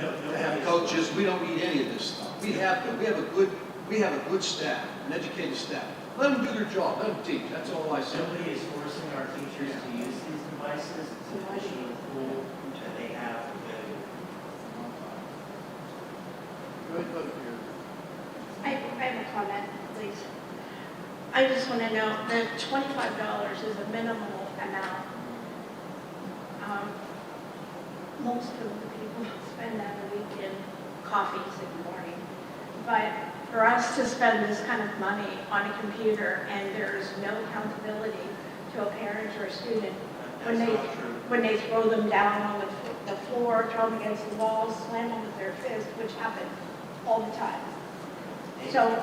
to have coaches, we don't need any of this stuff. We have a good staff, an educated staff. Let them do their job, let them teach, that's all I say. Nobody is forcing our teachers to use these devices. It's an additional tool that they have available. Go ahead, Dr. Pierre. I have a comment, please. I just want to know that $25 is a minimal amount. Most of the people spend that a week in coffees in the morning. But for us to spend this kind of money on a computer and there's no accountability to a parent or a student, when That's they not true. when they throw them down on the floor, throw them against the wall, slam them with their fist, which happens all the time. So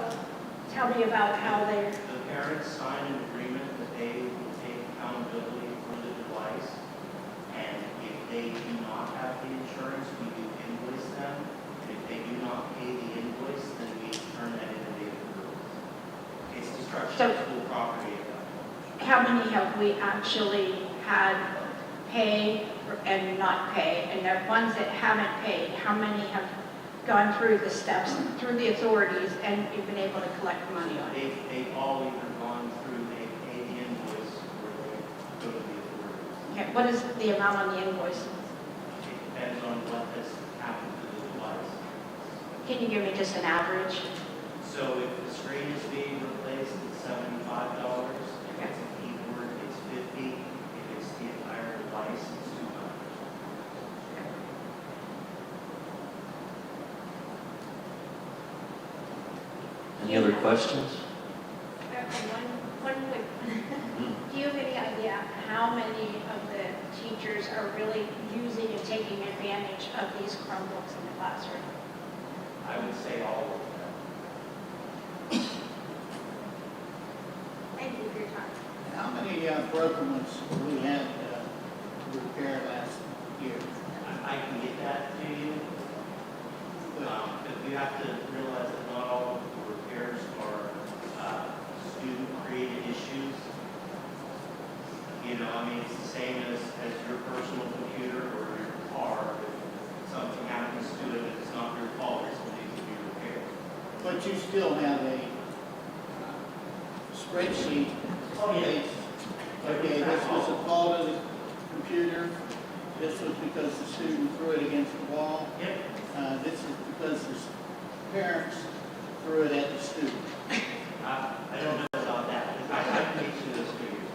tell me about how they're, The parents sign an agreement that they will take accountability for the device. And if they do not have the insurance, we do invoice them. And if they do not pay the invoice, then we turn that into the accrual. It's destruction of school property at that point. how many have we actually had pay and not pay? And the ones that haven't paid, how many have gone through the steps, through the authorities, and you've been able to collect money on it? They've all either gone through, they pay the invoice, or they go to the authorities. Okay, what is the amount on the invoice? It depends on what has happened to the device. Can you give me just an average? So if the screen is being replaced, it's $75. If it's a keyboard, it's $50. If it's the entire device, it's $200. Any other questions? One quick, do you have any idea how many of the teachers are really using and taking advantage of these Chromebooks in the classroom? I would say all of them. Thank you for your time. How many broken ones we had to repair last year? I can get that to you. But you have to realize that not all of the repairs are student-created issues. You know, I mean, it's the same as your personal computer or your car. If something happens to it, if it's not your fault, it still needs to be repaired. But you still have a spreadsheet. Oh, yeah. Okay, this was a fault of the computer. This was because the student threw it against the wall. Yep. This is because the parents threw it at the student. I don't know about that. I can get you those figures.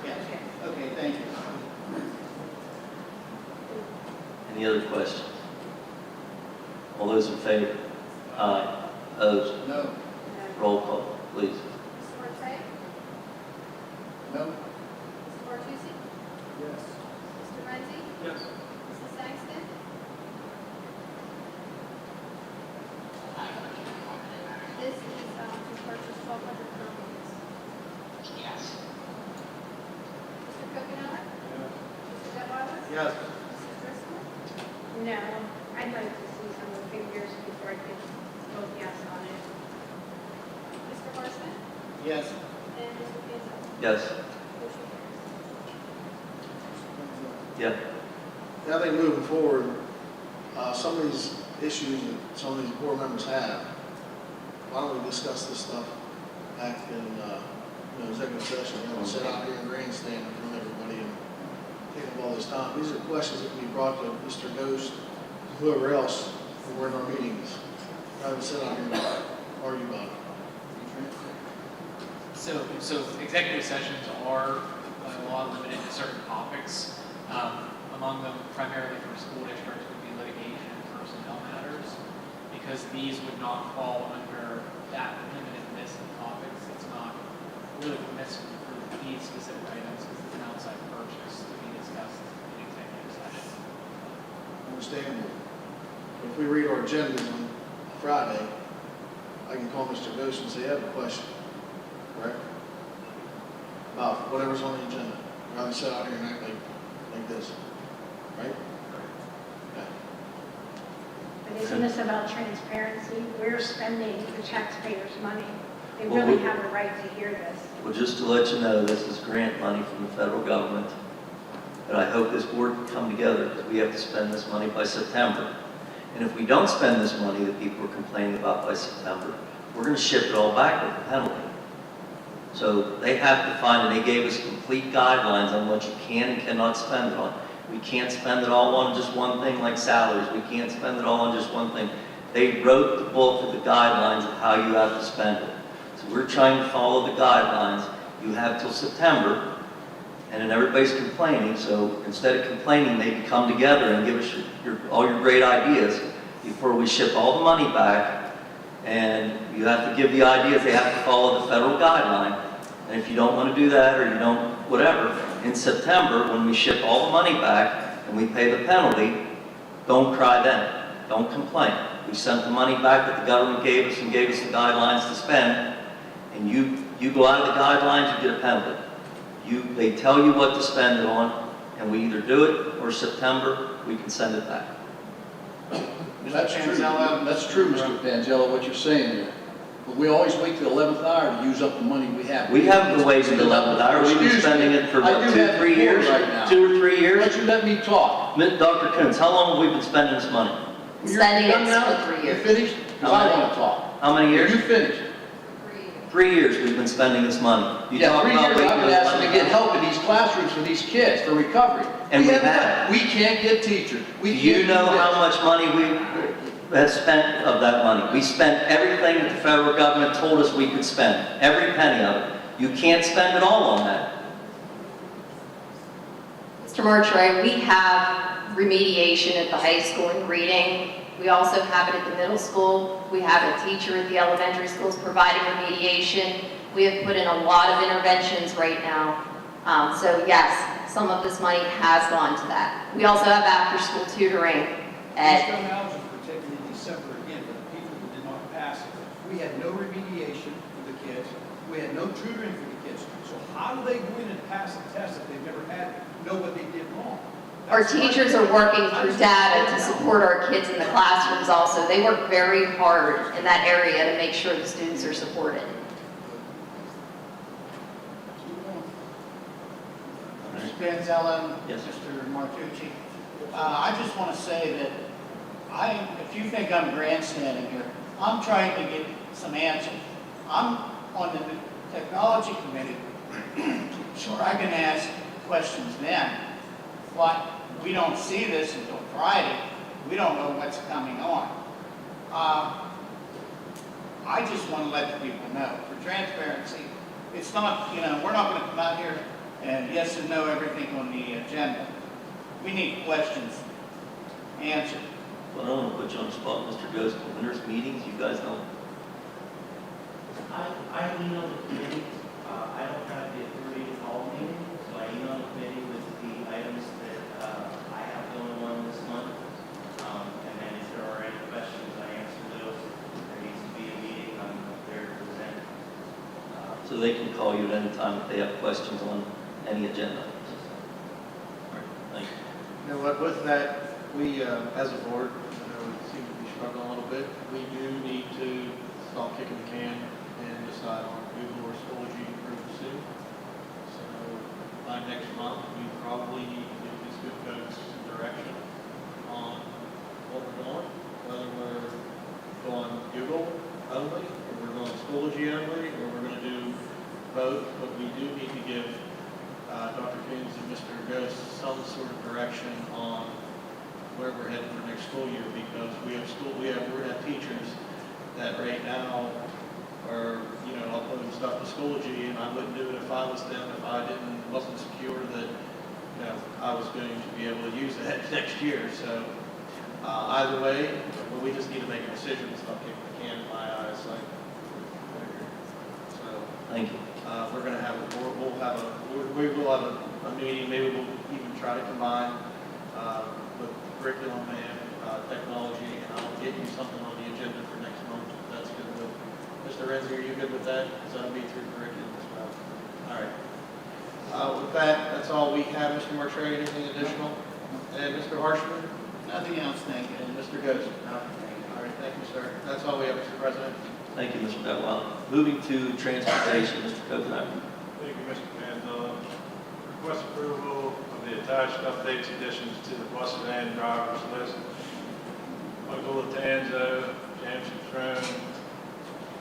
Yeah, okay, thank you. Any other questions? All those in favor? Aye. Opposed? No. Roll call, please. Mr. Forte? No. Mr. Bartucci? Yes. Mr. Renzi? Yes. Mrs. Sangstein? This is to purchase 1,200 Chromebooks. Yes. Mr. Coconut? Mr. Detwiler? Yes. Mrs. Driscoll? No, I'd like to see some of the figures before I could vote yes on it. Mr. Horstman? Yes. And Mr. Piazza? Yes. Motion carries. Yeah. Now they moving forward, some of these issues that some of these board members have, why don't we discuss this stuff back in, executive session? We don't sit out here and grandstand in front of everybody and take up all this time. These are questions that we brought to Mr. Ghost, whoever else, when we're in our meetings, rather than sit out here and argue about it. So executive sessions are by law limited to certain topics. Among them, primarily for school districts, would be litigation and personnel matters, because these would not fall under that limited list of topics. It's not really permissible for these specific items because it's an outside purchase to be discussed in executive session. understandable. If we read our agendas on Friday, I can call Mr. Ghost and say, I have a question, correct? About whatever's on the agenda, rather than sit out here and act like this, right? Okay. But isn't this about transparency? We're spending the taxpayers' money. They Well, really we- have a right to hear this. Well, just to let you know, this is grant money from the federal government. But I hope this board can come together because we have to spend this money by September. And if we don't spend this money that people are complaining about by September, we're going to ship it all back with a penalty. So they have to find, and they gave us complete guidelines on what you can and cannot spend it on. We can't spend it all on just one thing like salaries. We can't spend it all on just one thing. They wrote the book with the guidelines of how you have to spend it. So we're trying to follow the guidelines. You have till September, and then everybody's complaining. So instead of complaining, maybe come together and give us all your great ideas before we ship all the money back. And you have to give the ideas. They have to follow the federal guideline. And if you don't want to do that, or you don't, whatever, in September, when we ship all the money back and we pay the penalty, don't cry then. Don't complain. We sent the money back that the government gave us and gave us the guidelines to spend, and you go out of the guidelines, you get a penalty. They tell you what to spend it on, and we either do it, or September, we can send it back. That's true. That's true, Mr. Panzella, what you're saying there. But we always wait till the 11th hour to use up the money we have. We haven't been waiting till the 11th hour. We've been spending it for what, 2 or 3 years? Right now. 2 or 3 years? Why don't you let me talk? Dr. Coons, how long have we been spending this money? Spending You're it done now? for 3 You years. finished? 'Cause I want to talk. How many years? You finished. 3 years we've been spending this money. You Yeah, talk 3 about years waiting I've been till asking to 11th get hour. help in these classrooms for these kids, for recovery. And we haven't have. done it. We can't get teachers. We Do can't you do know this. how much money we have spent of that money? We spent everything that the federal government told us we could spend, every penny of it. You can't spend it all on that. Mr. Marchray, we have remediation at the high school in reading. We also have it at the middle school. We have a teacher at the elementary schools providing remediation. We have put in a lot of interventions right now. So yes, some of this money has gone to that. We also have after-school tutoring at These amounts were taken in December again for the people who did not pass it. We had no remediation for the kids. We had no tutoring for the kids. So how do they go in and pass the test if they've never know what they did wrong? Our teachers are working through data to support our kids in the classrooms also. They work very hard in that area to make sure the students are supported. Mr. Panzella, Yes, sir. Mr. Martucci, I just want to say that if you think I'm grandstanding here, I'm trying to get some answers. I'm on the technology committee, sure I can ask questions then, but we don't see this until Friday. We don't know what's coming on. I just want to let the people know, for transparency, it's not, we're not going to come out here and yes and no everything on the agenda. We need questions answered. Well, I don't want to put you on the spot, Mr. Ghost, but when there's meetings, you guys don't. I email the committee. I don't have the authority to call a meeting, so I email the committee with the items that I have going on this month. And then if there are any questions, I answer those. If there needs to be a meeting, I'm there to present. So they can call you at any time if they have questions on any agenda. All right, thank you. You know what, with that, we, as a board, we seem to be struggling a little bit. We do need to stop kicking the can and decide on Google or Schoology to approve the suit. So by next month, we probably need to give these good folks some direction on what we're doing, whether we're going Google only, or we're going Schoology only, or we're going to do both. But we do need to give Dr. Coons and Mr. Ghost some sort of direction on where we're heading for next school year, because we're going to have teachers that right now are, uploading stuff to Schoology, and I wouldn't do it if I was them, if I wasn't secure that, I was going to be able to use that next year. So either way, we just need to make a decision and stop kicking the can in my eyes. So Thank you. we're going to have we will have a meeting. Maybe we'll even try to combine with curriculum and technology, and I'll get you something on the agenda for next month. If that's good with Mr. Renzi, are you good with that? Because that'll be through curriculum as well. All right. With that, that's all we have. Mr. Martrey, anything additional? And Mr. Harshman? Nothing else, thank you. And Mr. Goode? All right, thank you, sir. That's all we have, Mr. President. Thank you, Mr. Bedwell. Moving to transportation, Mr. Coconut. Thank you, Mr. Manzella. Request approval of the attached updates additions to the bus and van drivers list. Michael Latanzo, James Trone,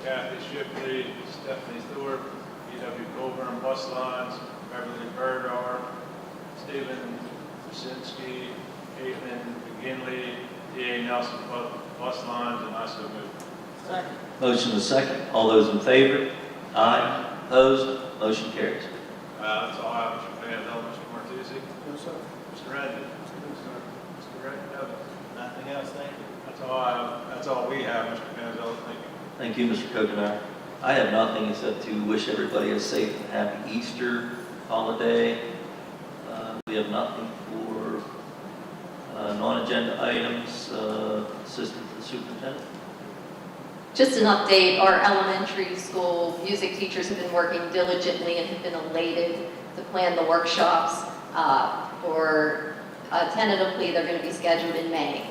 Kathy Shipley, Stephanie Thorpe, E.W. Colburn Bus Lines, Beverly Berdar, Stephen Kuczynski, Caitlin McGinley, D.A. Nelson Bus Lines, and I so move. Second. Motion is second. All those in favor? Aye. Opposed? Motion carries. That's all I have, Mr. Manzella. Mr. Martucci? No, sir. Mr. Redmond? Mr. Redmond? Nothing else, thank you. That's all I have. That's all we have, Mr. Manzella. Thank you. Thank you, Mr. Coconut. I have nothing except to wish everybody a safe and happy Easter holiday. We have nothing for non-agenda items. Assistant to the superintendent. Just an update, our elementary school music teachers have been working diligently and have been elated to plan the workshops for tentatively they're going to be scheduled in May.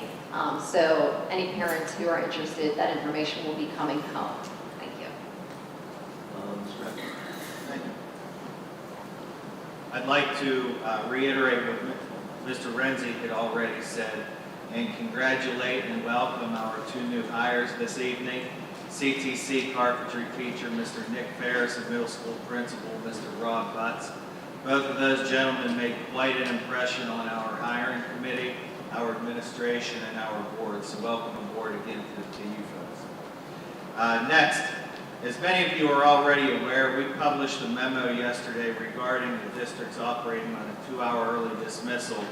So any parents who are interested, that information will be coming home. Thank you. Mr. Redmond. Thank you. I'd like to reiterate what Mr. Renzi had already said and congratulate and welcome our two new hires this evening. CTC carpentry teacher, Mr. Nick Ferris, and middle school principal, Mr. Rob Butts. Both of those gentlemen made quite an impression on our hiring committee, our administration, and our board. So welcome aboard again to you folks. Next, as many of you are already aware, we published a memo yesterday regarding the district's operating on a 2-hour early dismissal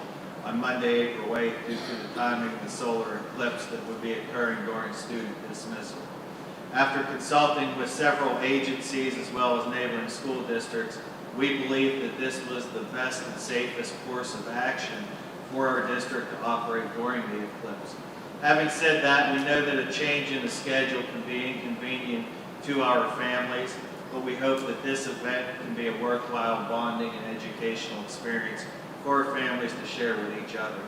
on Monday, April 8th, due to the timing of the solar eclipse that would be occurring during student dismissal. After consulting with several agencies as well as neighboring school districts, we believe that this was the best and safest course of action for our district to operate during the eclipse. Having said that, we know that a change in the schedule can be inconvenient to our families, but we hope that this event can be a worthwhile bonding and educational experience for our families to share with each other.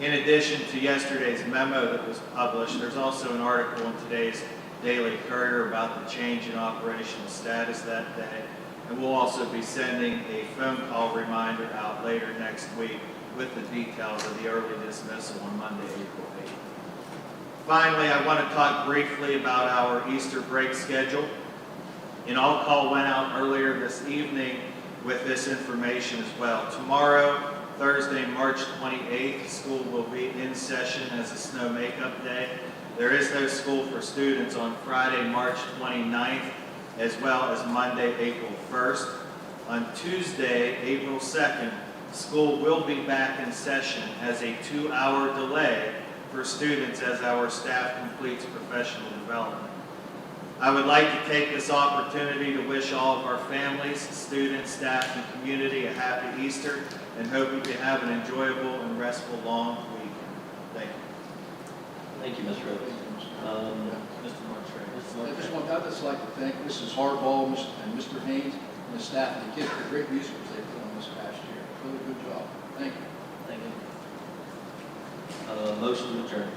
In addition to yesterday's memo that was published, there's also an article in today's Daily Courier about the change in operational status that day, and we'll also be sending a phone call reminder out later next week with the details of the early dismissal on Monday, April 8th. Finally, I want to talk briefly about our Easter break schedule. An all-call went out earlier this evening with this information as well. Tomorrow, Thursday, March 28th, school will be in session as a snow makeup day. There is no school for students on Friday, March 29th, as well as Monday, April 1st. On Tuesday, April 2nd, school will be back in session as a 2-hour delay for students as our staff completes professional development. I would like to take this opportunity to wish all of our families, students, staff, and community a happy Easter, and hope you can have an enjoyable and restful long weekend. Thank you. Thank you, Mr. Evans. Mr. Martrey. I'd just like to thank Mrs. Harbaugh and Mr. Haynes and the staff and the kids for the great musicals they put on this past year. Really good job. Thank you. Thank you. Motion to adjourn.